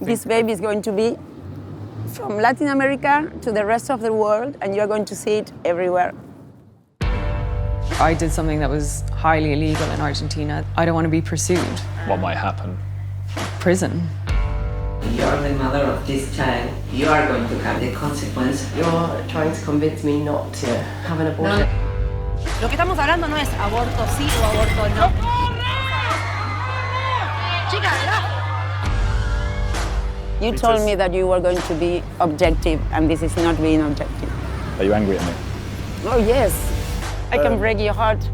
This baby is going to be from Latin America to the rest of the world, and you're going to see it everywhere. I did something that was highly illegal in Argentina. I don't want to be pursued. What might happen? Prison. You are the mother of this child. You are going to have the consequence. You're trying to convince me not to have an abortion. Lo que estamos hablando no es aborto sí o aborto no. Chica, ¿verdad? You told me that you were going to be objective, and this is not being objective. Are you angry at me? Oh, yes. I can break your heart.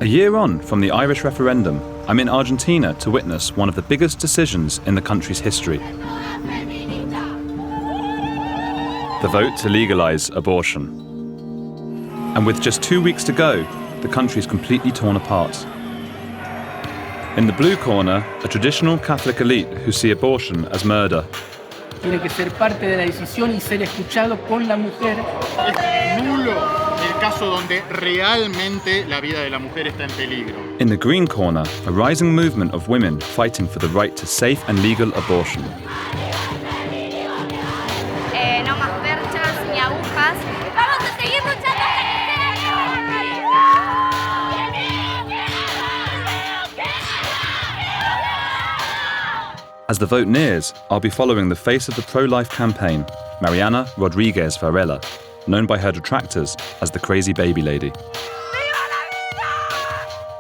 A year on from the Irish referendum, I'm in Argentina to witness one of the biggest decisions in the country's history. The vote to legalise abortion. And with just 2 weeks to go, the country's completely torn apart. In the blue corner, a traditional Catholic elite who see abortion as murder. Tiene que ser parte de la decisión y ser escuchado por la mujer. Es nulo el caso donde realmente la vida de la mujer está en peligro. In the green corner, a rising movement of women fighting for the right to safe and legal abortion. No más perchas ni agujas. ¡Vamos a seguir luchando! As the vote nears, I'll be following the face of the pro-life campaign, Mariana Rodriguez Varela, known by her detractors as the crazy baby lady.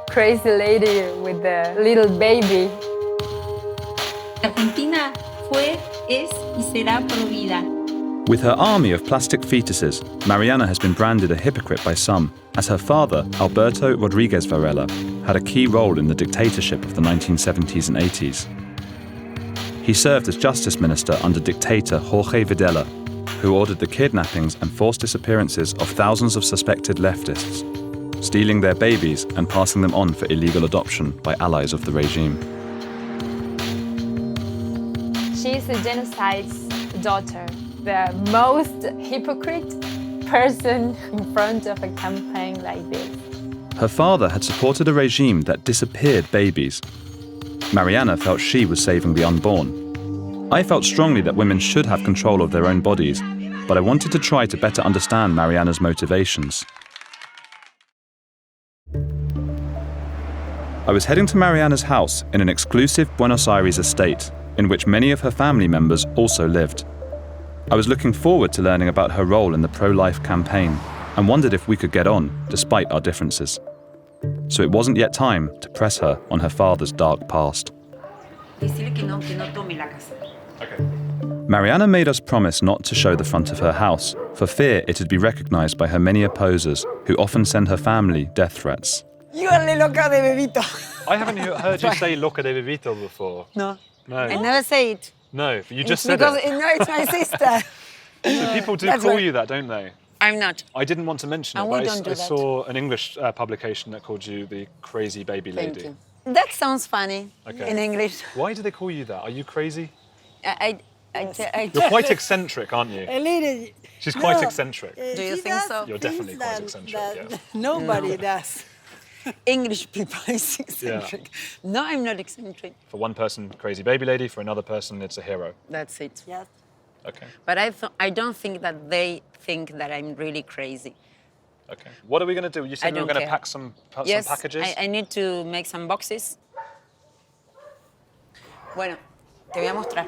Crazy lady with the little baby. Argentina fue, es y será pro vida. With her army of plastic fetuses, Mariana has been branded a hypocrite by some, as her father, Alberto Rodriguez Varela, had a key role in the dictatorship of the 1970s and 80s. He served as justice minister under dictator Jorge Videla, who ordered the kidnappings and forced disappearances of thousands of suspected leftists, stealing their babies and passing them on for illegal adoption by allies of the regime. She's a genocide's daughter, the most hypocrite person in front of a campaign like this. Her father had supported a regime that disappeared babies. Mariana felt she was saving the unborn. I felt strongly that women should have control of their own bodies, but I wanted to try to better understand Mariana's motivations. I was heading to Mariana's house in an exclusive Buenos Aires estate, in which many of her family members also lived. I was looking forward to learning about her role in the pro-life campaign, and wondered if we could get on, despite our differences. So it wasn't yet time to press her on her father's dark past. Mariana made us promise not to show the front of her house, for fear it'd be recognized by her many opposers, who often send her family death threats. You are the loca de bebito. I haven't heard you say loca de bebito before. No. No. I never say it. No, but you just said because it. No, it's my sister. So people do call you that, don't they? I'm not. I didn't want to mention it, And but I saw an English publication that called you the crazy baby lady. Thank you. That sounds funny in English. Why do they call you that? Are you crazy? You're quite eccentric, aren't you? A little. She's quite eccentric. Do you think so? You're definitely quite eccentric, yes. Nobody does. English people is eccentric. Yeah. No, I'm not eccentric. For one person, crazy baby lady. For another person, it's a hero. That's it. Yes. Okay. But I don't think that they think that I'm really crazy. Okay. What are we going to do? You said we were going to pack some packages? Yes, I need to make some boxes. Bueno, te voy a mostrar.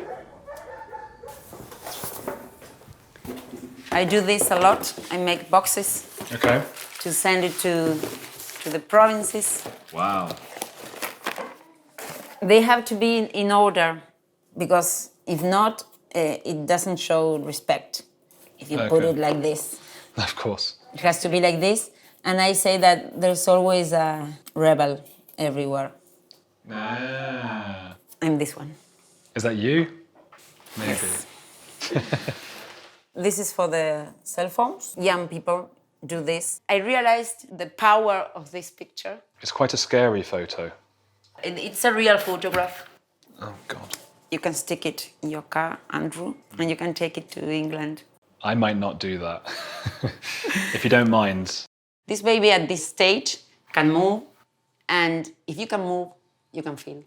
I do this a lot. I make boxes. Okay. To send it to the provinces. Wow. They have to be in order, because if not, it doesn't show respect if you put it like this. Of course. It has to be like this. And I say that there's always a rebel everywhere. Ah. I'm this one. Is that you? Maybe. Yes. This is for the cell phones. Young people do this. I realized the power of this picture. It's quite a scary photo. It's a real photograph. Oh, God. You can stick it in your car, Andrew, and you can take it to England. I might not do that, if you don't mind. This baby at this stage can move, And if you can move, you can feel.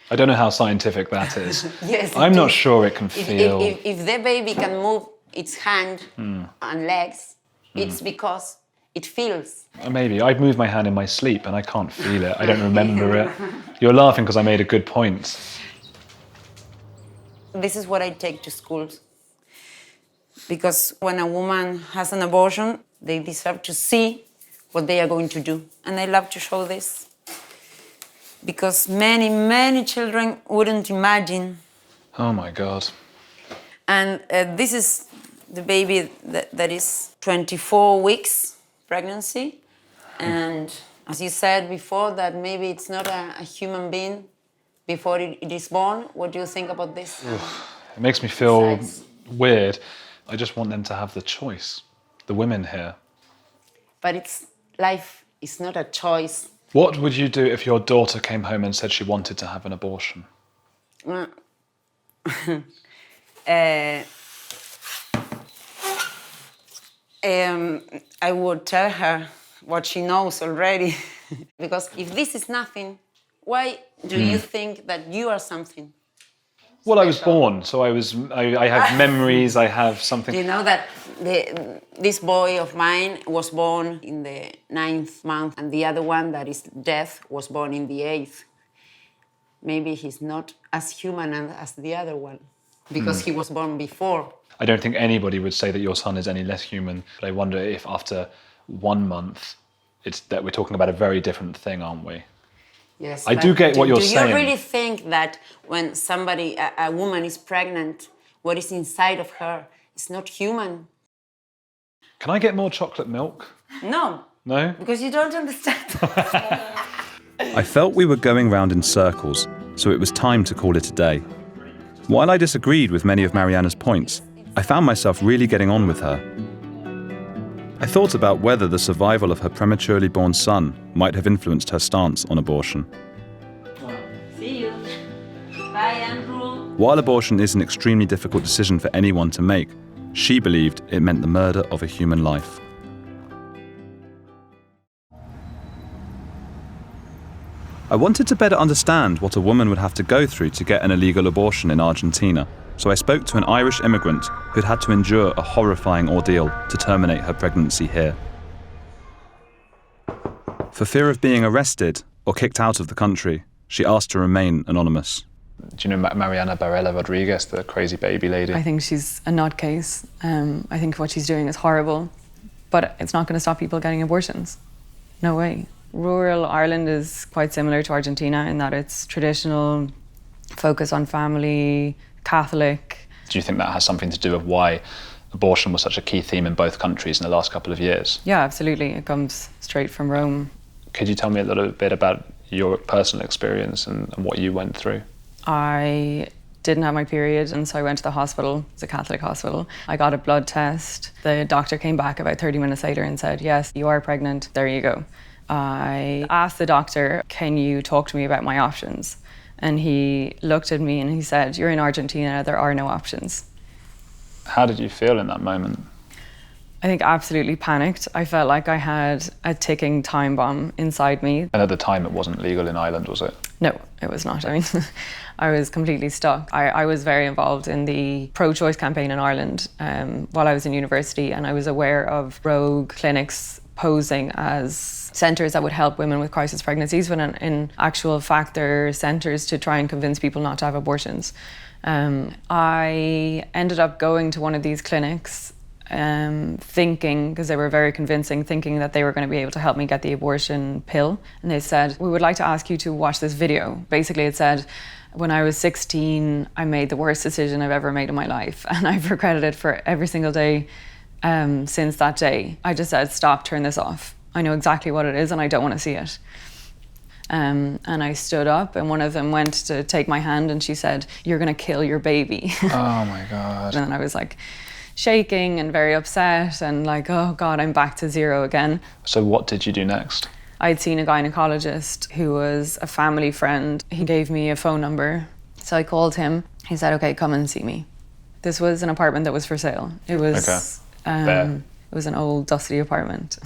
I don't know how scientific that is. Yes, I'm it not is. sure it can feel. If the baby can move its hand and legs, it's because it feels. Maybe. I'd move my hand in my sleep and I can't feel it. I don't remember it. You're laughing because I made a good point. This is what I take to schools. Because when a woman has an abortion, they deserve to see what they are going to do. And I love to show this. Because many, many children wouldn't imagine. Oh my God. And this is the baby that is 24 weeks pregnancy. And as you said before, that maybe it's not a human being before it is born. What do you think about this? It makes me feel weird. I just want them to have the choice, the women here. But life is not a choice. What would you do if your daughter came home and said she wanted to have an abortion? I would tell her what she knows already. Because if this is nothing, why do you think that you are something? Well, I was born, so I have memories, I have something. Do you know that this boy of mine was born in the 9th month, and the other one, that is death, was born in the 8th. Maybe he's not as human as the other one, because he was born before. I don't think anybody would say that your son is any less human, but I wonder if after 1 month, it's that we're talking about a very different thing, aren't we? Yes, I do get what you're saying. Do you really think that when a woman is pregnant, what is inside of her is not human? Can I get more chocolate milk? No. No? Because you don't understand. I felt we were going round in circles, so it was time to call it a day. While I disagreed with many of Mariana's points, I found myself really getting on with her. I thought about whether the survival of her prematurely born son might have influenced her stance on abortion. See you. Bye, Andrew. While abortion is an extremely difficult decision for anyone to make, she believed it meant the murder of a human life. I wanted to better understand what a woman would have to go through to get an illegal abortion in Argentina, so I spoke to an Irish immigrant who'd had to endure a horrifying ordeal to terminate her pregnancy here. For fear of being arrested or kicked out of the country, she asked to remain anonymous. Do you know Mariana Barella Rodriguez, the crazy baby lady? I think she's a nutcase. I think what she's doing is horrible, but it's not going to stop people getting abortions. No way. Rural Ireland is quite similar to Argentina in that it's traditional, focus on family, Catholic. Do you think that has something to do with why abortion was such a key theme in both countries in the last couple of years? Yeah, absolutely. It comes straight from Rome. Could you tell me a little bit about your personal experience and what you went through? I didn't have my period, and so I went to the hospital. It's a Catholic hospital. I got a blood test. The doctor came back about 30 minutes later and said, yes, you are pregnant. There you go. I asked the doctor, can you talk to me about my options? And he looked at me and he said, you're in Argentina, there are no options. How did you feel in that moment? I think absolutely panicked. I felt like I had a ticking time bomb inside me. And at the time it wasn't legal in Ireland, was it? No, it was not. I mean, I was completely stuck. I was very involved in the pro-choice campaign in Ireland while I was in university, and I was aware of rogue clinics posing as centres that would help women with crisis pregnancies, when in actual fact they're centres to try and convince people not to have abortions. I ended up going to one of these clinics thinking, because they were very convincing, thinking that they were going to be able to help me get the abortion pill. And they said, we would like to ask you to watch this video. Basically it said, when I was 16, I made the worst decision I've ever made in my life. And I've regretted it for every single day since that day. I just said, stop, turn this off. I know exactly what it is and I don't want to see it. And I stood up and one of them went to take my hand and she said, you're going to kill your baby. Oh my God. And then I was like shaking and very upset and like, oh God, I'm back to zero again. So what did you do next? I'd seen a gynecologist who was a family friend. He gave me a phone number. So I called him. He said, okay, come and see me. This was an apartment that was for sale. It was, it was an old dusty apartment.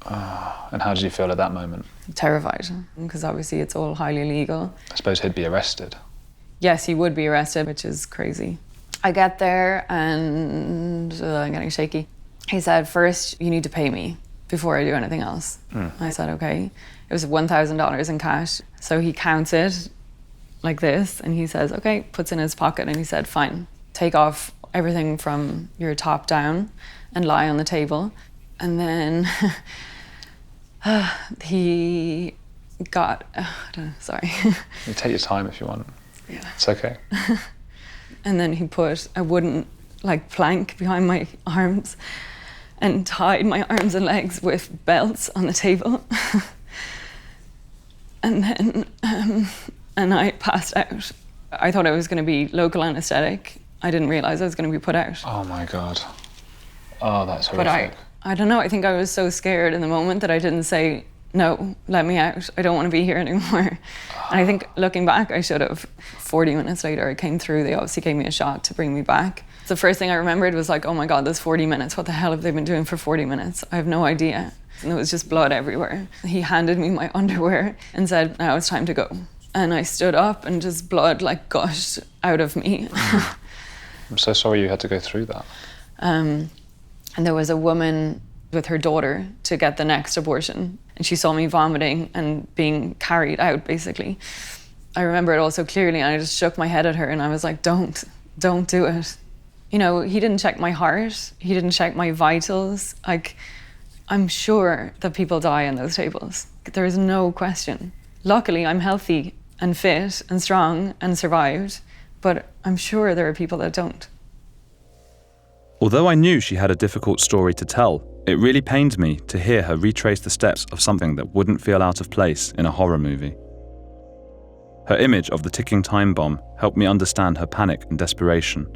And how did you feel at that moment? Terrified, because obviously it's all highly illegal. I suppose he'd be arrested. Yes, he would be arrested, which is crazy. I get there and I'm getting shaky. He said, first you need to pay me before I do anything else. I said, okay. It was $1,000 in cash. So he counts it like this and he says, okay, puts it in his pocket and he said, fine, take off everything from your top down and lie on the table. And then he got, sorry. You take your time if you want. Yeah. It's okay. And then he put a wooden plank behind my arms and tied my arms and legs with belts on the table. And then and I passed out. I thought I was going to be local anesthetic. I didn't realize I was going to be put out. Oh my God. Oh, that's horrific. But I don't know, I think I was so scared in the moment that I didn't say, no, let me out. I don't want to be here anymore. And I think looking back, I should have. 40 minutes later, I came through. They obviously gave me a shot to bring me back. The first thing I remembered was like, oh my God, there's 40 minutes. What the hell have they been doing for 40 minutes? I have no idea. And there was just blood everywhere. He handed me my underwear and said, now it's time to go. And I stood up and just blood gushed out of me. I'm so sorry you had to go through that. And there was a woman with her daughter to get the next abortion. And she saw me vomiting and being carried out, basically. I remember it all so clearly, and I just shook my head at her and I was like, don't do it. You know, he didn't check my heart. He didn't check my vitals. I'm sure that people die on those tables. There is no question. Luckily, I'm healthy and fit and strong and survived, but I'm sure there are people that don't. Although I knew she had a difficult story to tell, it really pained me to hear her retrace the steps of something that wouldn't feel out of place in a horror movie. Her image of the ticking time bomb helped me understand her panic and desperation.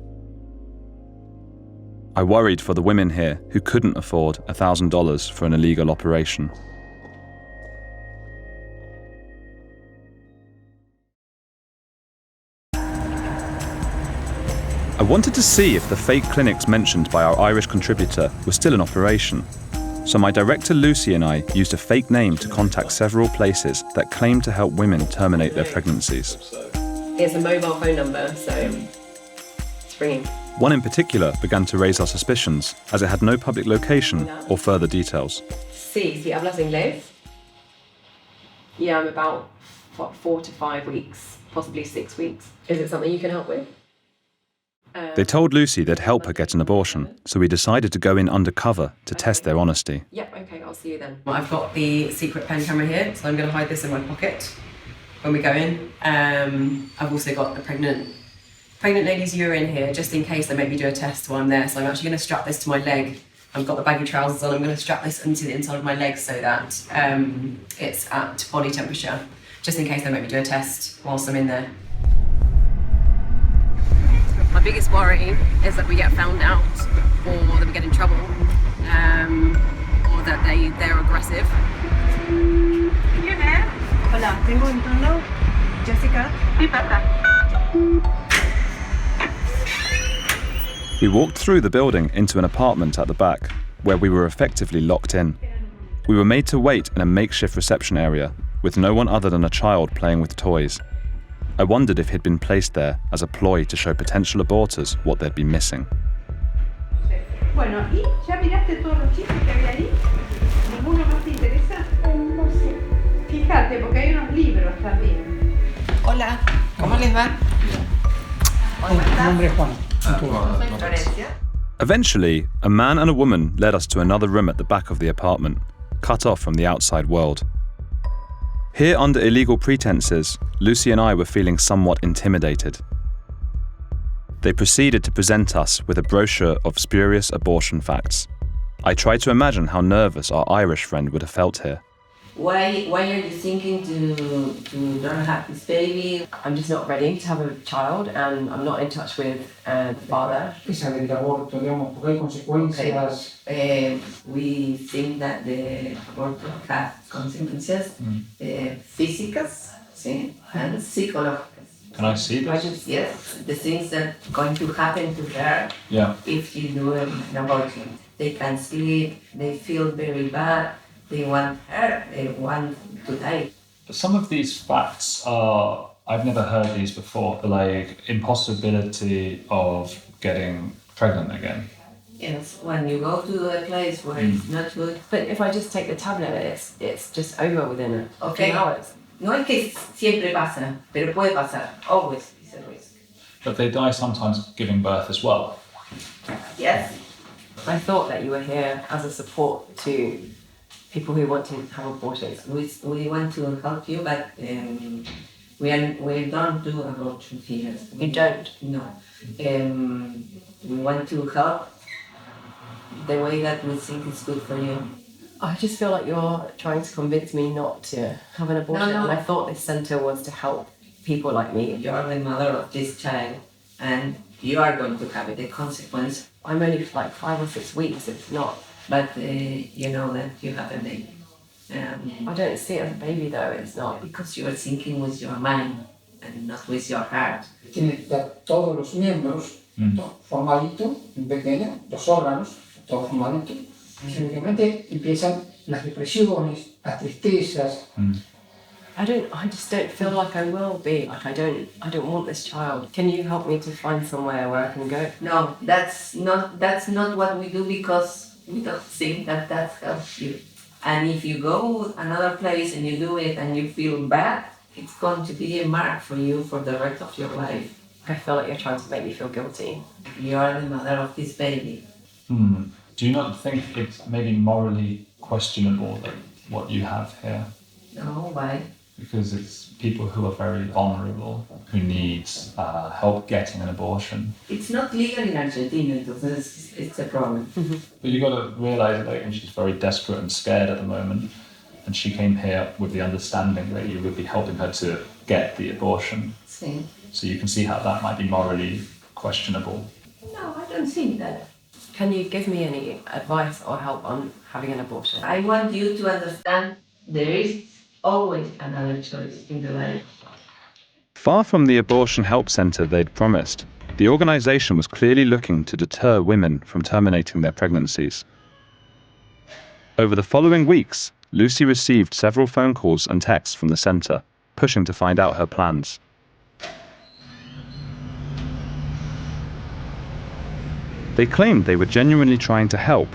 I worried for the women here who couldn't afford $1,000 for an illegal operation. I wanted to see if the fake clinics mentioned by our Irish contributor were still in operation, so my director Lucy and I used a fake name to contact several places that claimed to help women terminate their pregnancies. It's a mobile phone number, so it's ringing. One in particular began to raise our suspicions, as it had no public location or further details. Sí, hablas inglés? Yeah, I'm about 4 to 5 weeks, possibly 6 weeks. Is it something you can help with? They told Lucy they'd help her get an abortion, so we decided to go in undercover to test their honesty. Yep, okay, I'll see you then. I've got the secret pen camera here, so I'm going to hide this in my pocket when we go in. I've also got the pregnant lady's urine here, just in case they make me do a test while I'm there. So I'm actually going to strap this to my leg. I've got the baggy trousers on. I'm going to strap this into the inside of my leg so that it's at body temperature, just in case they make me do a test whilst I'm in there. My biggest worry is that we get found out, or that we get in trouble, or that they're aggressive. Hola, tengo un turno. Jessica. Sí, pasa. We walked through the building into an apartment at the back, where we were effectively locked in. We were made to wait in a makeshift reception area, with no one other than a child playing with toys. I wondered if he'd been placed there as a ploy to show potential aborters what they'd be missing. Bueno, ¿y ya miraste todos los chistes que había ahí? ¿Ninguno más te interesa? No sé. Fíjate, porque hay unos libros también. Hola, ¿cómo les va? Mi nombre es Juan. Eventually, a man and a woman led us to another room at the back of the apartment, cut off from the outside world. Here, under illegal pretenses, Lucy and I were feeling somewhat intimidated. They proceeded to present us with a brochure of spurious abortion facts. I tried to imagine how nervous our Irish friend would have felt here. Why are you thinking to not have this baby? I'm just not ready to have a child, and I'm not in touch with the father. We think that the abortion has consequences, physical, and psychological. Can I see this? Yes, the things that are going to happen to her if you do an abortion. They can't sleep, they feel very bad, They want her, they want to die. But some of these facts are, I've never heard these before, like impossibility of getting pregnant again. Yes, when you go to a place where it's not good. But if I just take the tablet, it's just over within a few hours. No es que siempre pasa, pero puede pasar. Always is a risk. But they die sometimes giving birth as well. Yes. I thought that you were here as a support to people who want to have abortions. We want to help you, but we don't do abortion here. You don't? No. We want to help the way that we think is good for you. I just feel like you're trying to convince me not to have an abortion. No. And I thought this centre was to help people like me. You're the mother of this child, and you are going to have the consequence. I'm only like 5 or 6 weeks, it's not. But you know that you have a baby. I don't see it as a baby though, it's not. Because you are thinking with your mind and not with your heart. Tiene que estar todos los miembros formadito, pequeño, los órganos, todo formadito. Simplemente empiezan las depresiones, las tristezas. I just don't feel like I will be. Like I don't want this child. Can you help me to find somewhere where I can go? No, that's not what we do, because we don't think that helps you. And if you go another place and you do it and you feel bad, it's going to be a mark for you for the rest of your life. I feel like you're trying to make me feel guilty. You are the mother of this baby. Do you not think it's maybe morally questionable that what you have here? No, why? Because it's people who are very vulnerable, who need help getting an abortion. It's not legal in Argentina, so it's a problem. But you got to realise that she's very desperate and scared at the moment, and she came here with the understanding that you would be helping her to get the abortion. See? So you can see how that might be morally questionable. No, I don't think that. Can you give me any advice or help on having an abortion? I want you to understand there is always another choice in the life. Far from the abortion help centre they'd promised, the organisation was clearly looking to deter women from terminating their pregnancies. Over the following weeks, Lucy received several phone calls and texts from the centre, pushing to find out her plans. They claimed they were genuinely trying to help,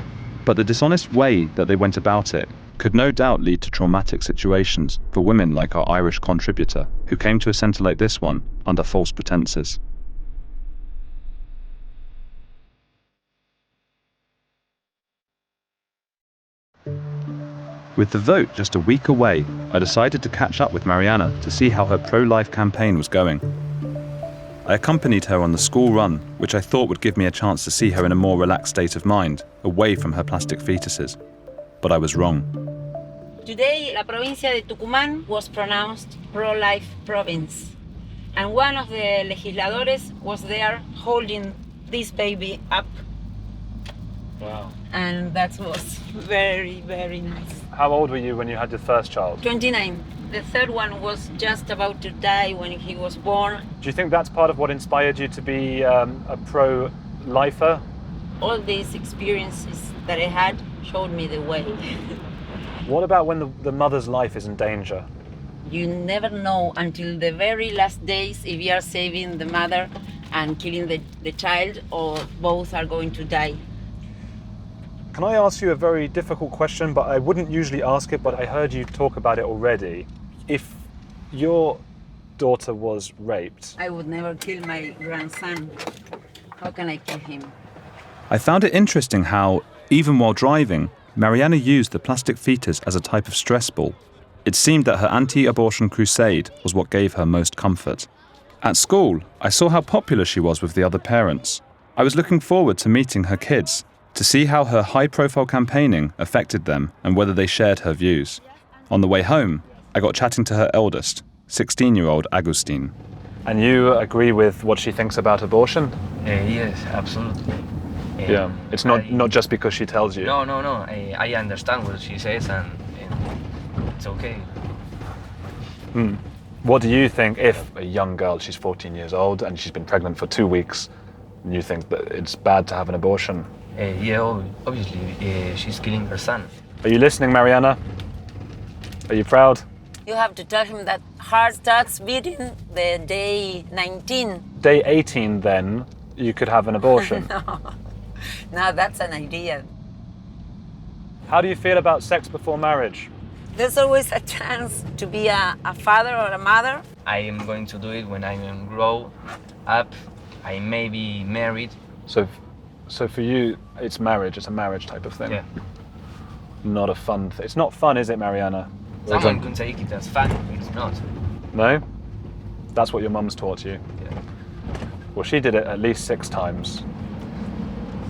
but the dishonest way that they went about it could no doubt lead to traumatic situations for women like our Irish contributor, who came to a centre like this one under false pretences. With the vote just a week away, I decided to catch up with Mariana to see how her pro-life campaign was going. I accompanied her on the school run, which I thought would give me a chance to see her in a more relaxed state of mind, away from her plastic fetuses. But I was wrong. Today, la provincia de Tucumán was pronounced pro-life province. And one of the legisladores was there holding this baby up. Wow. And that was very, very nice. How old were you when you had your first child? 29. The third one was just about to die when he was born. Do you think that's part of what inspired you to be a pro-lifer? All these experiences that I had showed me the way. What about when the mother's life is in danger? You never know until the very last days if you are saving the mother and killing the child, or both are going to die. Can I ask you a very difficult question, but I wouldn't usually ask it, but I heard you talk about it already. If your daughter was raped... I would never kill my grandson. How can I kill him? I found it interesting how, even while driving, Mariana used the plastic fetus as a type of stress ball. It seemed that her anti-abortion crusade was what gave her most comfort. At school, I saw how popular she was with the other parents. I was looking forward to meeting her kids, to see how her high-profile campaigning affected them and whether they shared her views. On the way home, I got chatting to her eldest, 16-year-old Agustin. And you agree with what she thinks about abortion? Yes, absolutely. Yeah, it's not just because she tells you. No. I understand what she says, and it's okay. What do you think if a young girl, she's 14 years old, and she's been pregnant for 2 weeks, and you think that it's bad to have an abortion? Yeah, obviously, she's killing her son. Are you listening, Mariana? Are you proud? You have to tell him that heart starts beating the day 19. Day 18, then, you could have an abortion. No, that's an idea. How do you feel about sex before marriage? There's always a chance to be a father or a mother. I am going to do it when I am grow up. I may be married. So for you, it's marriage. It's a marriage type of thing. Yeah. Not a fun thing. It's not fun, is it, Mariana? Someone can take it as fun. It's not. No? That's what your mum's taught you? Yeah. Well, she did it at least 6 times.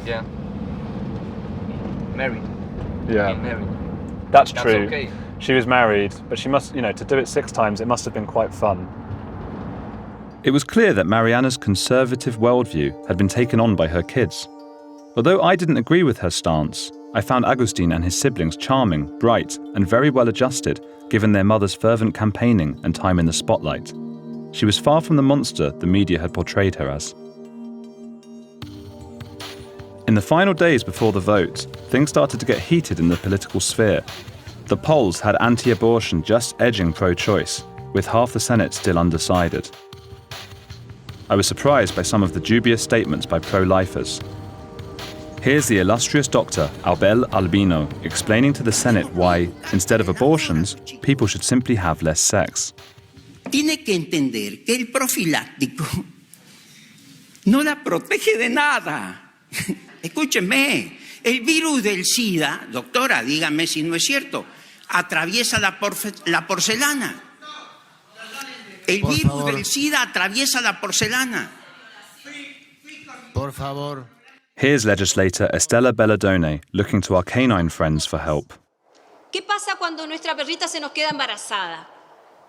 Yeah. Married. Yeah. Being married. That's true. Okay. She was married, but she must, to do it 6 times, it must have been quite fun. It was clear that Mariana's conservative worldview had been taken on by her kids. Although I didn't agree with her stance, I found Agustin and his siblings charming, bright, and very well adjusted, given their mother's fervent campaigning and time in the spotlight. She was far from the monster the media had portrayed her as. In the final days before the vote, things started to get heated in the political sphere. The polls had anti-abortion just edging pro-choice, with half the Senate still undecided. I was surprised by some of the dubious statements by pro-lifers. Here's the illustrious Dr. Abel Albino explaining to the Senate why, instead of abortions, people should simply have less sex. Tiene que entender que el profiláctico no la protege de nada. Escúchenme, el virus del SIDA, doctora, dígame si no es cierto, atraviesa la porcelana. El virus del SIDA atraviesa la porcelana. Por favor. Here's legislator Estela Belladone looking to our canine friends for help. ¿Qué pasa cuando nuestra perrita se nos queda embarazada?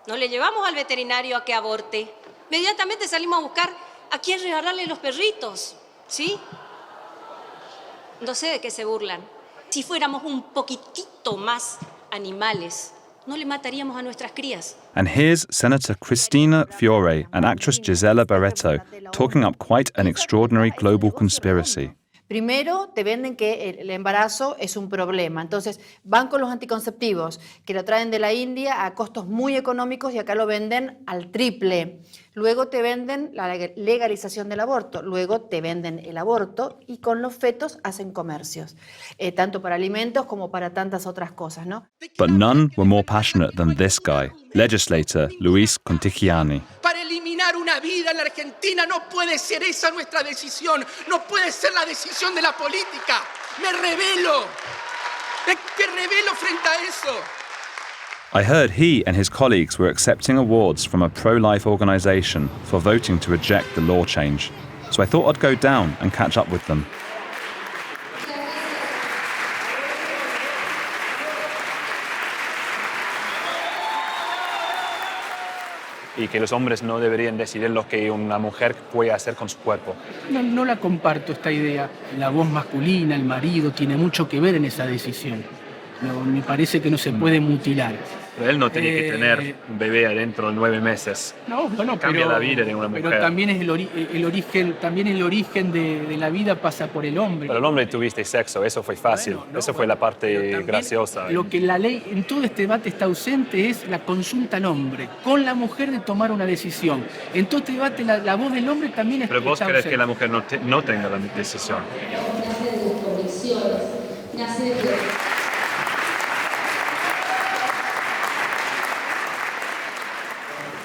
No le llevamos al veterinario a que aborte. Inmediatamente salimos a buscar a quién regalarle los perritos, ¿sí? No sé de qué se burlan. Si fuéramos un poquitito más animales, no le mataríamos a nuestras crías. And here's Senator Cristina Fiore and actress Gisela Barreto talking up quite an extraordinary global conspiracy. Primero, te venden que el embarazo es un problema. Entonces, van con los anticonceptivos, que lo traen de la India a costos muy económicos y acá lo venden al triple. Luego te venden la legalización del aborto. Luego te venden el aborto y con los fetos hacen comercios, tanto para alimentos como para tantas otras cosas, ¿no? But none were more passionate than this guy, legislator Luis Contigiani. Para eliminar una vida en la Argentina no puede ser esa nuestra decisión, no puede ser la decisión de la política. Me rebelo frente a eso. I heard he and his colleagues were accepting awards from a pro-life organisation for voting to reject the law change, so I thought I'd go down and catch up with them. Y que los hombres no deberían decidir lo que una mujer puede hacer con su cuerpo. No la comparto esta idea. La voz masculina, el marido, tiene mucho que ver en esa decisión. No, me parece que no se puede mutilar. Pero él no tiene que tener un bebé adentro de 9 meses. No, bueno, Cambia la vida de una mujer. Pero también es el origen de la vida pasa por el hombre. Pero el hombre tuviste sexo, eso fue fácil. Bueno, eso fue la parte graciosa. Lo que la ley en todo este debate está ausente es la consulta al hombre, con la mujer de tomar una decisión. En todo este debate la voz del hombre también está ausente. Pero vos crees que la mujer no tenga la decisión.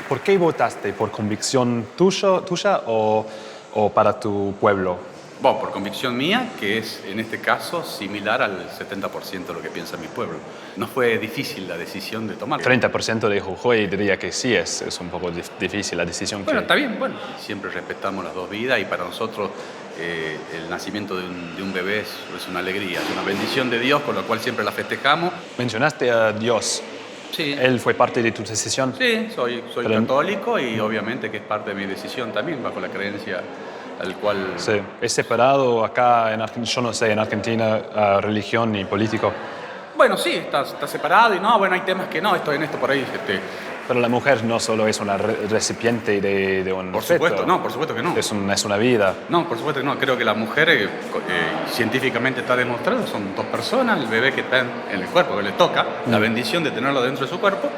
¿Por qué votaste? ¿Por convicción tuya o para tu pueblo? Bueno, por convicción mía, que es en este caso similar al 70% de lo que piensa mi pueblo. No fue difícil la decisión de tomar. 30% de Jujuy diría que sí, es un poco difícil la decisión. Bueno, está bien, bueno. Siempre respetamos las dos vidas y para nosotros el nacimiento de un bebé es una alegría, es una bendición de Dios, con lo cual siempre la festejamos. Mencionaste a Dios. Sí. ¿Él fue parte de tu decisión? Sí, soy católico y obviamente que es parte de mi decisión también, bajo la creencia al cual... Sí. ¿Es separado acá en Argentina, yo no sé, en Argentina, religión y político? Bueno, sí, está separado y no, bueno, hay temas que no, esto por ahí Pero la mujer no solo es una recipiente de un Por feto. supuesto, no, por supuesto que no. Es una vida. No, por supuesto que no. Creo que la mujer, científicamente está demostrado, son dos personas, el bebé que está en el cuerpo, que le toca, la bendición de tenerlo dentro de su cuerpo,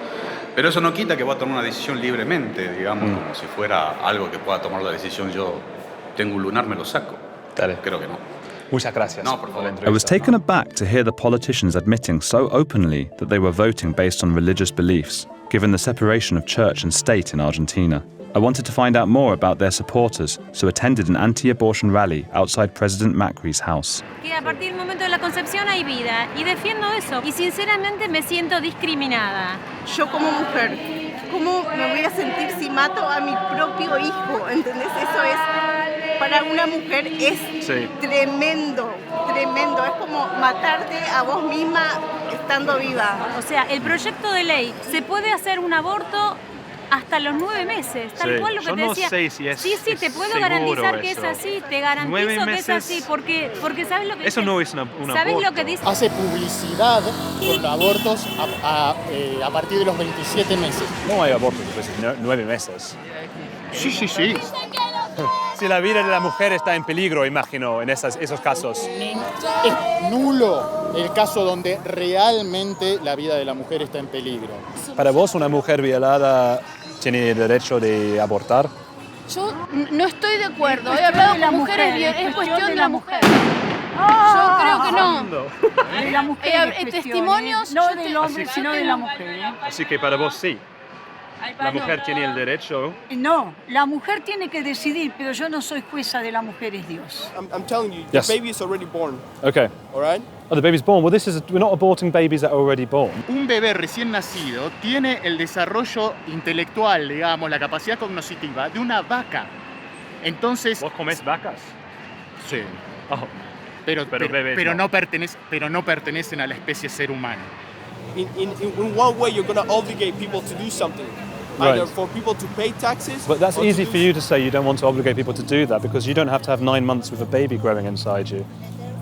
pero eso no quita que va a tomar una decisión libremente, digamos, como si fuera algo que pueda tomar la decisión yo, tengo un lunar, me lo saco. Dale. Creo que no. Muchas gracias. No, por favor. I was taken aback to hear the politicians admitting so openly that they were voting based on religious beliefs, given the separation of church and state in Argentina. I wanted to find out more about their supporters, so attended an anti-abortion rally outside President Macri's house. Que a partir del momento de la concepción hay vida y defiendo eso y sinceramente me siento discriminada. Yo como mujer, ¿cómo me voy a sentir si mato a mi propio hijo? ¿Entendés? Eso es, para una mujer es tremendo, tremendo. Es como matarte a vos misma estando viva. O sea, el proyecto de ley, se puede hacer un aborto hasta los 9 meses, tal cual lo que yo te no decía. sé si es sí, te puedo seguro garantizar que eso. es así, te garantizo 9 que es así, porque ¿sabes lo que Eso dice? no es una ¿Sabes aborto. lo que dice? Hace publicidad con abortos a partir de los 27 meses. No hay abortos después de 9 meses. Sí. Si la vida de la mujer está en peligro, imagino, en esos casos. Es nulo el caso donde realmente la vida de la mujer está en peligro. ¿Para vos una mujer violada tiene el derecho de abortar? Yo no estoy de acuerdo. He hablado con mujeres, es cuestión de la mujer. Yo creo que no. De la mujer testimonios, no yo del hombre, sino de la mujer. Así que para vos sí. La mujer tiene el derecho. No, la mujer tiene que decidir, pero yo no soy jueza de la mujer, es Dios. I'm telling you, Yes. the baby is already born. Okay. All right? Oh, the baby's born. Well, we're not aborting babies that are already born. Un bebé recién nacido tiene el desarrollo intelectual, digamos, la capacidad cognitiva de una vaca. Entonces... ¿Vos comés vacas? Sí. Oh. Pero bebés no pertenecen a la especie ser humano. In one way, you're going to obligate people to do something. Right. Either for people to pay taxes. But that's or to easy do for you to say. You don't want to obligate people to do that because you don't have to have 9 months with a baby growing inside you.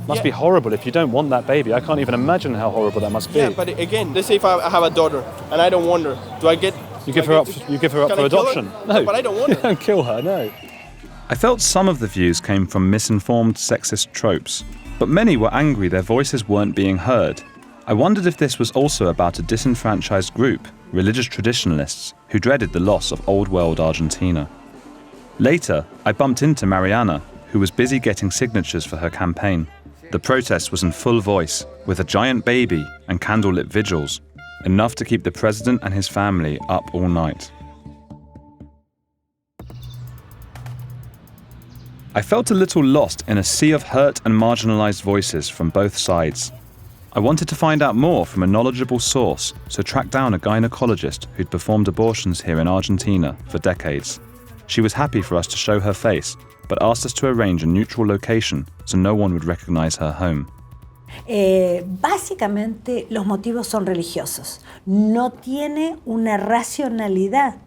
Must be horrible if you don't want that baby. I can't even imagine how horrible that must be. Yeah, but again, let's say if I have a daughter and I don't want her, do I get? You give her up for Can I kill her? adoption. No, but I don't want you her. don't kill her. No. I felt some of the views came from misinformed sexist tropes, but many were angry their voices weren't being heard. I wondered if this was also about a disenfranchised group, religious traditionalists, who dreaded the loss of old world Argentina. Later, I bumped into Mariana, who was busy getting signatures for her campaign. The protest was in full voice, with a giant baby and candlelit vigils, enough to keep the president and his family up all night. I felt a little lost in a sea of hurt and marginalized voices from both sides. I wanted to find out more from a knowledgeable source, so tracked down a gynecologist who'd performed abortions here in Argentina for decades. She was happy for us to show her face, but asked us to arrange a neutral location so no one would recognize her home. Básicamente los motivos son religiosos. No tiene una racionalidad.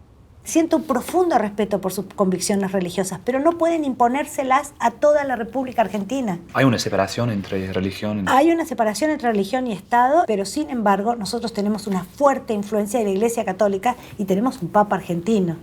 Siento un profundo respeto por sus convicciones religiosas, pero no pueden imponérselas a toda la República Argentina. Hay una separación entre religión y... Hay una separación entre religión y Estado, pero sin embargo nosotros tenemos una fuerte influencia de la Iglesia Católica y tenemos un Papa argentino.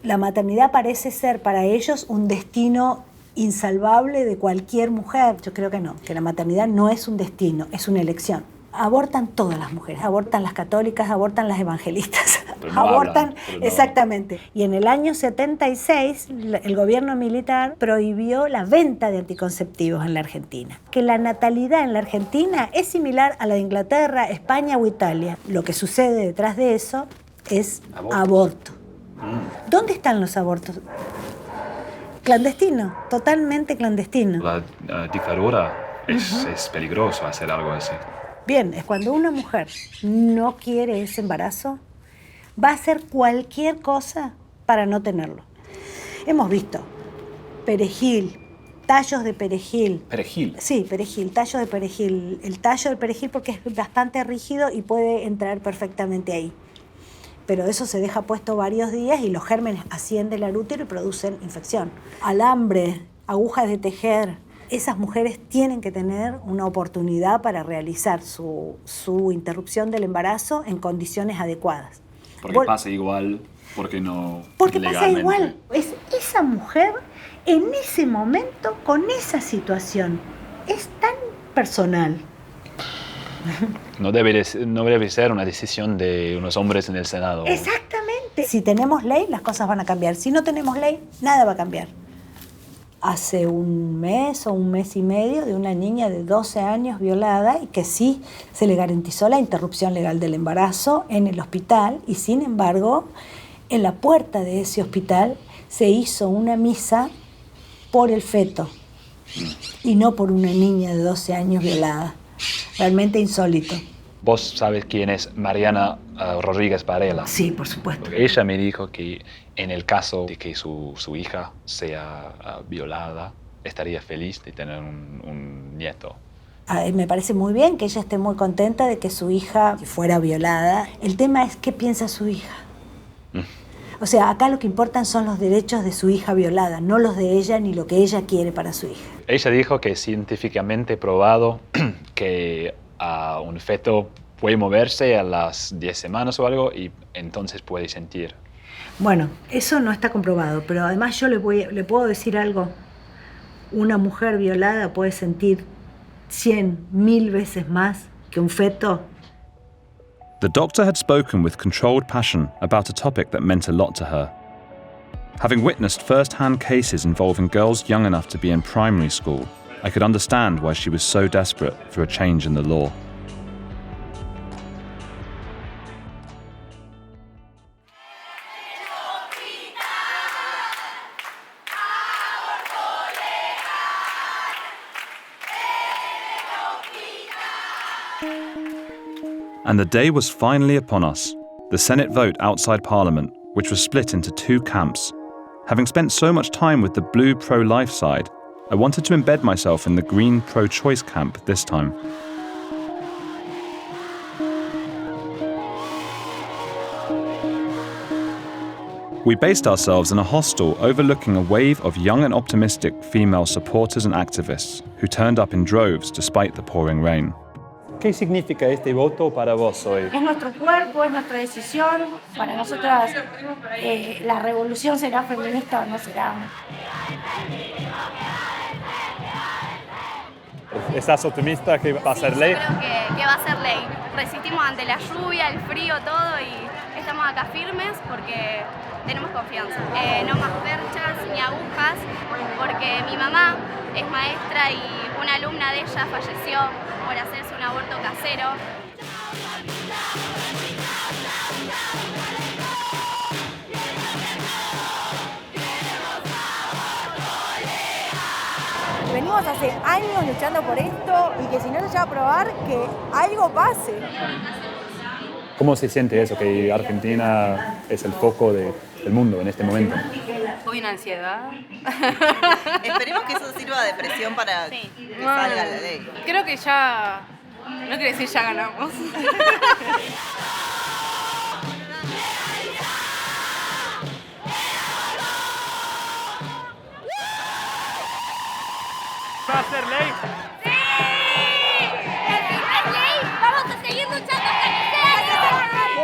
La maternidad parece ser para ellos un destino insalvable de cualquier mujer. Yo creo que no, que la maternidad no es un destino, es una elección. Abortan todas las mujeres, abortan las católicas, abortan las evangelistas, abortan, exactamente. Y en el año 76 el gobierno militar prohibió la venta de anticonceptivos en la Argentina. Que la natalidad en la Argentina es similar a la de Inglaterra, España o Italia. Lo que sucede detrás de eso es aborto. ¿Dónde están los abortos? Clandestino, totalmente clandestino. La dictadura es peligroso hacer algo así. Bien, es cuando una mujer no quiere ese embarazo, va a hacer cualquier cosa para no tenerlo. Hemos visto perejil, tallos de perejil. ¿Perejil? Sí, perejil, tallos de perejil. El tallo del perejil porque es bastante rígido y puede entrar perfectamente ahí. Pero eso se deja puesto varios días y los gérmenes ascienden al útero y producen infección. Alambre, agujas de tejer. Esas mujeres tienen que tener una oportunidad para realizar su interrupción del embarazo en condiciones adecuadas. Porque pasa igual, porque no Porque pasa legalmente. igual. Es, esa mujer porque pasa igual. Es esa mujer en ese momento con esa situación. Es tan personal. No debe ser una decisión de unos hombres en el Senado. Exactamente. Si tenemos ley, las cosas van a cambiar. Si no tenemos ley, nada va a cambiar. Hace un mes o un mes y medio de una niña de 12 años violada y que sí se le garantizó la interrupción legal del embarazo en el hospital y sin embargo en la puerta de ese hospital se hizo una misa por el feto y no por una niña de 12 años violada. Realmente insólito. ¿Vos sabes quién es Mariana Rodríguez Varela? Sí, por supuesto. Porque ella me dijo que en el caso de que su hija sea violada, estaría feliz de tener un nieto. Me parece muy bien que ella esté muy contenta de que su hija fuera violada. El tema es qué piensa su hija. O sea, acá lo que importan son los derechos de su hija violada, no los de ella ni lo que ella quiere para su hija. Ella dijo que es científicamente probado que un feto puede moverse a las 10 semanas o algo y entonces puede sentir. Bueno, eso no está comprobado, pero además yo le puedo decir algo. Una mujer violada puede sentir 100, 1000 veces más que un feto. The doctor had spoken with controlled passion about a topic that meant a lot to her. Having witnessed first-hand cases involving girls young enough to be in primary school, I could understand why she was so desperate for a change in the law. And the day was finally upon us, the Senate vote outside Parliament, which was split into two camps. Having spent so much time with the blue pro-life side, I wanted to embed myself in the green pro-choice camp this time. We based ourselves in a hostel overlooking a wave of young and optimistic female supporters and activists who turned up in droves despite the pouring rain. ¿Qué significa este voto para vos hoy? Es nuestro cuerpo, es nuestra decisión. Para nosotras la revolución será feminista o no será. ¿Estás optimista que va a ser ley? Yo creo que va a ser ley. Resistimos ante la lluvia, el frío, todo y estamos acá firmes porque tenemos confianza. No más perchas ni agujas porque mi mamá es maestra y una alumna de ella falleció por hacerse un aborto casero. Venimos hace años luchando por esto y que si no se llega a probar, que algo pase. ¿Cómo se siente eso, que Argentina es el foco del mundo en este momento? Tuve una ansiedad. Esperemos que eso sirva de presión para que salga la ley. Creo que ya, no quiere decir ya ganamos. ¿Va a ser ley? ¡Sí! ¡El fin es ley! ¡Vamos a seguir luchando hasta que sea ley!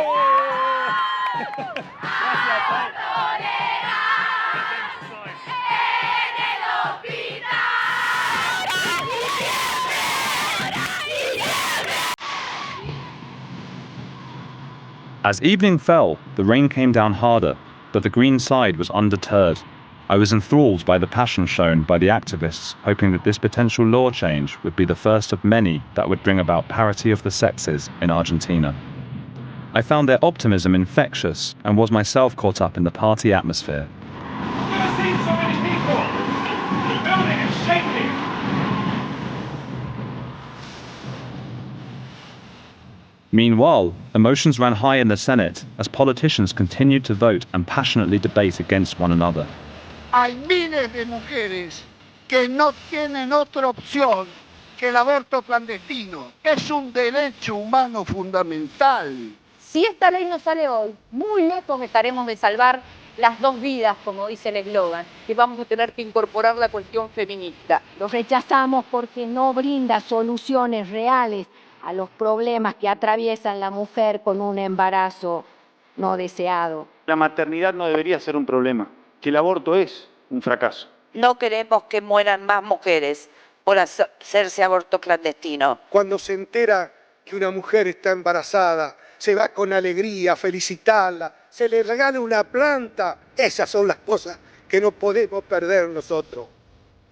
As evening fell, the rain came down harder, but the Green side was undeterred. I was enthralled by the passion shown by the activists, hoping that this potential law change would be the first of many that would bring about parity of the sexes in Argentina. I found their optimism infectious and was myself caught up in the party atmosphere. Never seen so many people! The building is shaking! Meanwhile, emotions ran high in the Senate as politicians continued to vote and passionately debate against one another. Hay miles de mujeres que no tienen otra opción que el aborto clandestino. Es un derecho humano fundamental. Si esta ley no sale hoy, muy lejos estaremos de salvar las dos vidas, como dice el eslogan, y vamos a tener que incorporar la cuestión feminista. Lo rechazamos porque no brinda soluciones reales a los problemas que atraviesan la mujer con un embarazo no deseado. La maternidad no debería ser un problema, que el aborto es un fracaso. No queremos que mueran más mujeres por hacerse aborto clandestino. Cuando se entera que una mujer está embarazada, se va con alegría a felicitarla, se le regala una planta. Esas son las cosas que no podemos perder nosotros.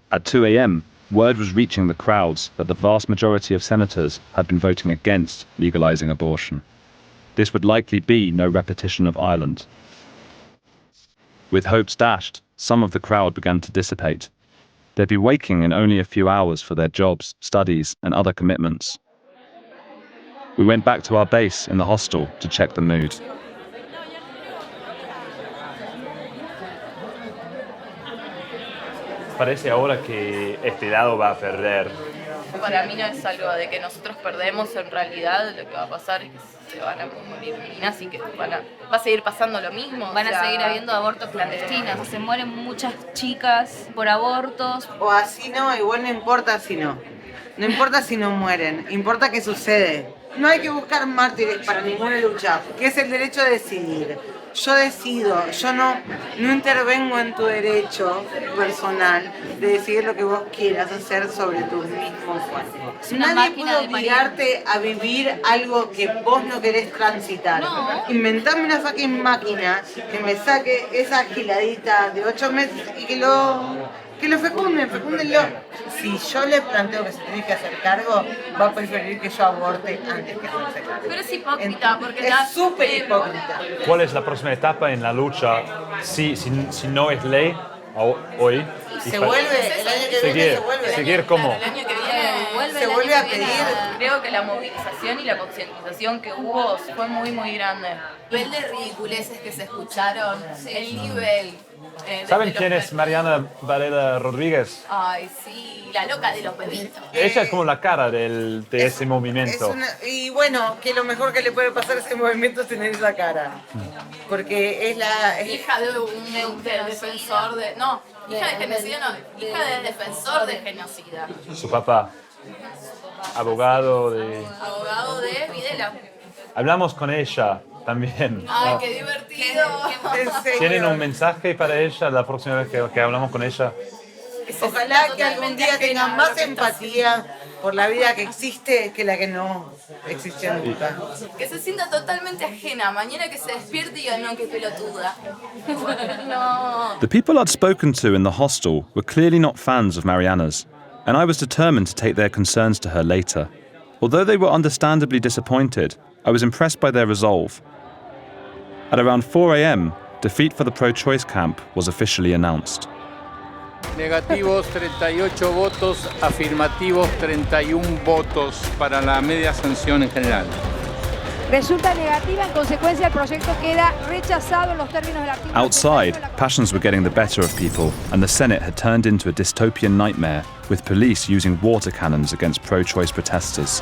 At 2 a.m., word was reaching the crowds that the vast majority of senators had been voting against legalizing abortion. This would likely be no repetition of Ireland. With hopes dashed, some of the crowd began to dissipate. They'd be waking in only a few hours for their jobs, studies, and other commitments. We went back to our base in the hostel to check the mood. Parece ahora que este lado va a perder. Para mí no es algo de que nosotros perdemos, en realidad lo que va a pasar es que se van a morir minas y que va a seguir pasando lo mismo. Van a seguir habiendo abortos clandestinos, se mueren muchas chicas por abortos. O así no, igual no importa si no. No importa si no mueren, importa qué sucede. No hay que buscar mártires para ninguna lucha, que es el derecho a decidir. Yo decido, yo no intervengo en tu derecho personal de decidir lo que vos quieras hacer sobre tu mismo cuerpo. Nadie puede obligarte a vivir algo que vos no querés transitar. No. Inventame una fucking máquina que me saque esa giladita de 8 meses y que lo fecúndenlo. Si yo le planteo que se tiene que hacer cargo, va a preferir que yo aborte antes que hacerse cargo. Pero es hipócrita, porque es súper hipócrita. ¿Cuál es la próxima etapa en la lucha si no es ley hoy? Se vuelve, el año que viene se vuelve. ¿Seguir cómo? El año que viene se vuelve a pedir. Creo que la movilización y la concientización que hubo fue muy, muy grande. El nivel de ridiculeces que se escucharon, el nivel... ¿Saben quién es Mariana Varela Rodríguez? Ay, sí, la loca de los bebitos. Ella es como la cara de ese movimiento. Y bueno, que lo mejor que le puede pasar a ese movimiento es tener esa cara. Porque es la... hija de un defensor de... No, hija de genocida no, hija del defensor de genocida. Su papá, abogado de Videla. Hablamos con ella también. Ay, qué divertido. ¿Tienen un mensaje para ella la próxima vez que hablamos con ella? Ojalá que algún día tengan más empatía por la vida que existe que la que no existe nunca. Que se sienta totalmente ajena. Mañana que se despierte y diga, no, qué pelotuda. No. The people I'd spoken to in the hostel were clearly not fans of Mariana's, and I was determined to take their concerns to her later. Although they were understandably disappointed, I was impressed by their resolve. At around 4 a.m., defeat for the pro-choice camp was officially announced. Negativos 38 votos, afirmativos 31 votos para la media sanción en general. Resulta negativa, en consecuencia el proyecto queda rechazado en los términos del artículo. Outside, passions were getting the better of people, and the Senate had turned into a dystopian nightmare, with police using water cannons against pro-choice protesters.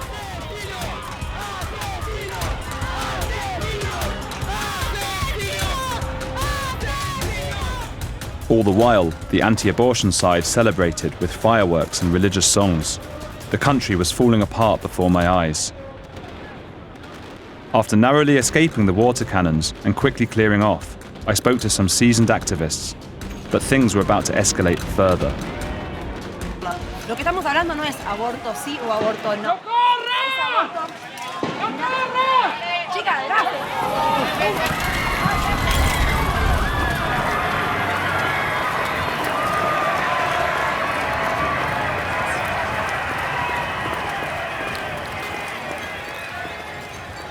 All the while, the anti-abortion side celebrated with fireworks and religious songs. The country was falling apart before my eyes. After narrowly escaping the water cannons and quickly clearing off, I spoke to some seasoned activists, but things were about to escalate further. Lo que estamos hablando no es aborto sí o aborto no. ¡No corre! Es aborto. ¡No corre! Chica, adelante.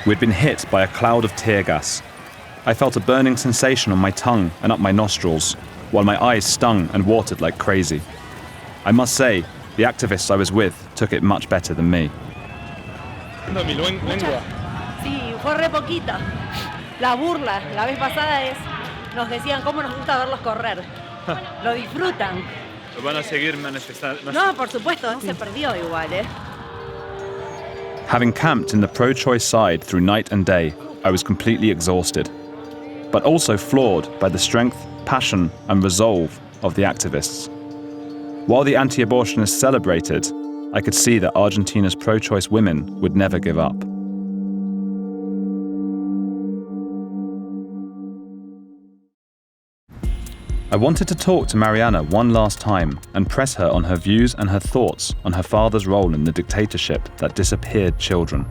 We'd been hit by a cloud of tear gas. I felt a burning sensation on my tongue and up my nostrils, while my eyes stung and watered like crazy. I must say, the activists I was with took it much better than me. Sí, fue re poquita. La burla la vez pasada nos decían cómo nos gusta verlos correr. Lo disfrutan. ¿Van a seguir manifestando? No, por supuesto, no se perdió igual, Having camped in the pro-choice side through night and day, I was completely exhausted, but also floored by the strength, passion, and resolve of the activists. While the anti-abortionists celebrated, I could see that Argentina's pro-choice women would never give up. I wanted to talk to Mariana one last time and press her on her views and her thoughts on her father's role in the dictatorship that disappeared children.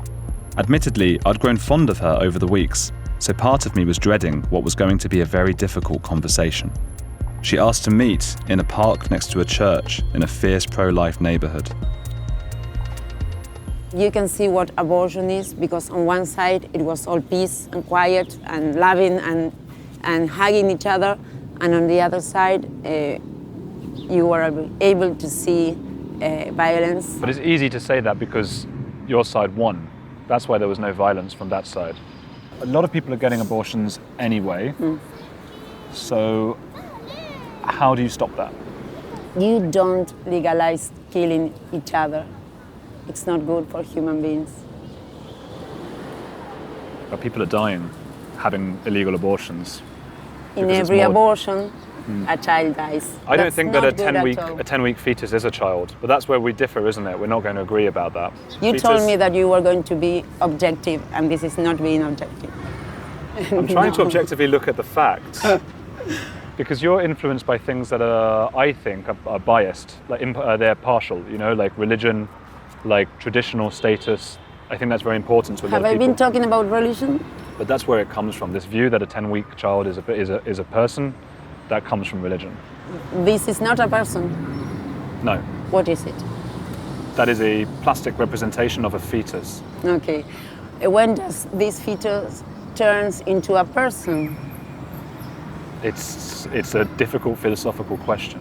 Admittedly, I'd grown fond of her over the weeks, so part of me was dreading what was going to be a very difficult conversation. She asked to meet in a park next to a church in a fierce pro-life neighborhood. You can see what abortion is, because on one side it was all peace and quiet and loving and hugging each other, and on the other side you were able to see violence. But it's easy to say that because your side won. That's why there was no violence from that side. A lot of people are getting abortions anyway. So how do you stop that? You don't legalize killing each other. It's not good for human beings. But people are dying having illegal abortions. In every abortion, a child dies. I don't think that a That's not good at all. 10-week fetus is a child, but that's where we differ, isn't it? We're not going to agree about that. You told me that you were going to be objective, and this is not being objective. I'm trying to objectively look at the facts. Because you're influenced by things that are, I think, are biased. Like they're partial, you know, like religion, like traditional status. I think that's very important to a lot of people. Have I been talking about religion? But that's where it comes from. This view that a 10-week child is a person, that comes from religion. This is not a person. No. What is it? That is a plastic representation of a fetus. Okay. When does this fetus turns into a person? It's a difficult philosophical question.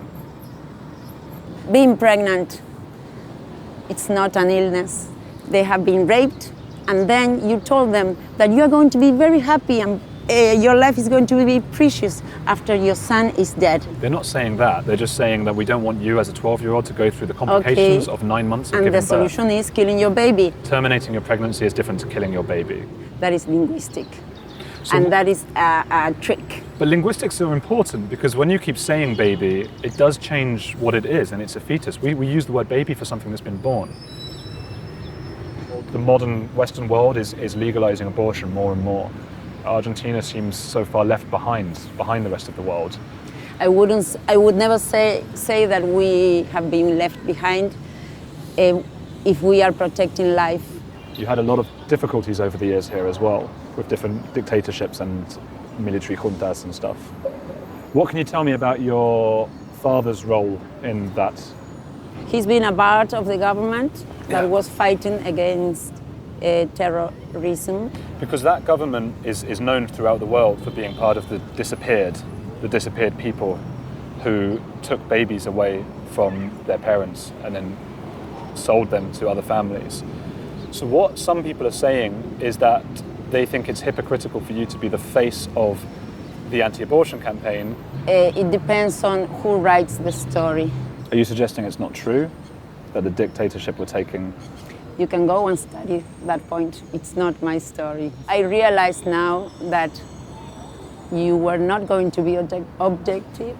Being pregnant, it's not an illness. They have been raped, and then you told them that you are going to be very happy and your life is going to be precious after your son is dead. They're not saying that. They're just saying that we don't want you as a 12-year-old to go through the complications of 9 months of giving birth. And the solution is killing your baby. Terminating your pregnancy is different to killing your baby. That is linguistic. And that is a trick. But linguistics are important because when you keep saying baby, it does change what it is, and it's a fetus. We use the word baby for something that's been born. The modern Western world is legalizing abortion more and more. Argentina seems so far left behind the rest of the world. I would never say that we have been left behind if we are protecting life. You had a lot of difficulties over the years here as well, with different dictatorships and military juntas and stuff. What can you tell me about your father's role in that? He's been a part of the government that was fighting against terrorism. Because that government is known throughout the world for being part of the disappeared people who took babies away from their parents and then sold them to other families. So what some people are saying is that they think it's hypocritical for you to be the face of the anti-abortion campaign. It depends on who writes the story. Are you suggesting it's not true, that the dictatorship were taking? You can go and study that point. It's not my story. I realize now that you were not going to be objective.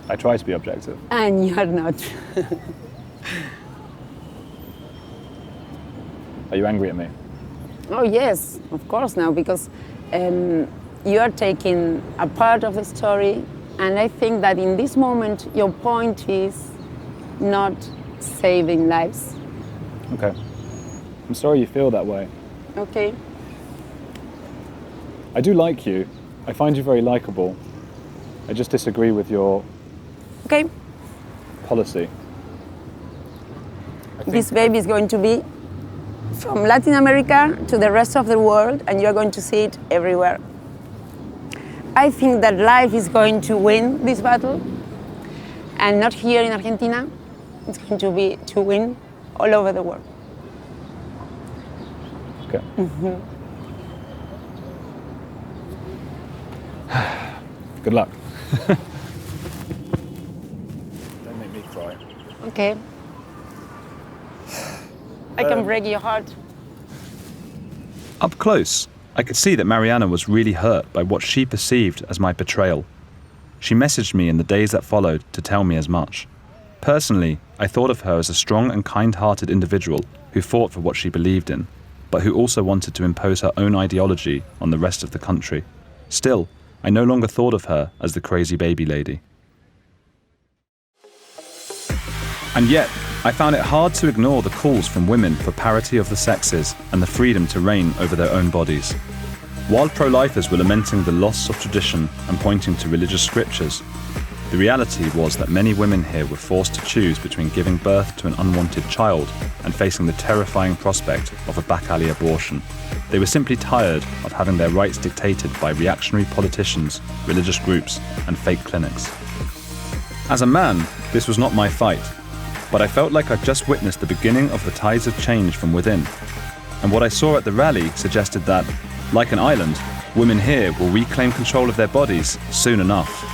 I try to be objective. And you are not. Are you angry at me? Oh yes, of course now, because you are taking a part of the story, and I think that in this moment your point is not saving lives. Okay. I'm sorry you feel that way. Okay. I do like you. I find you very likable. I just disagree with your policy. This baby is going to be from Latin America to the rest of the world, and you're going to see it everywhere. I think that life is going to win this battle, and not here in Argentina. It's going to be to win all over the world. Okay. Good luck. Don't make me cry. Okay. I can break your heart. Up close, I could see that Mariana was really hurt by what she perceived as my betrayal. She messaged me in the days that followed to tell me as much. Personally, I thought of her as a strong and kind-hearted individual who fought for what she believed in, but who also wanted to impose her own ideology on the rest of the country. Still, I no longer thought of her as the crazy baby lady. And yet, I found it hard to ignore the calls from women for parity of the sexes and the freedom to reign over their own bodies. While pro-lifers were lamenting the loss of tradition and pointing to religious scriptures, the reality was that many women here were forced to choose between giving birth to an unwanted child and facing the terrifying prospect of a back alley abortion. They were simply tired of having their rights dictated by reactionary politicians, religious groups, and fake clinics. As a man, this was not my fight, but I felt like I'd just witnessed the beginning of the tides of change from within. And what I saw at the rally suggested that, like an island, women here will reclaim control of their bodies soon enough.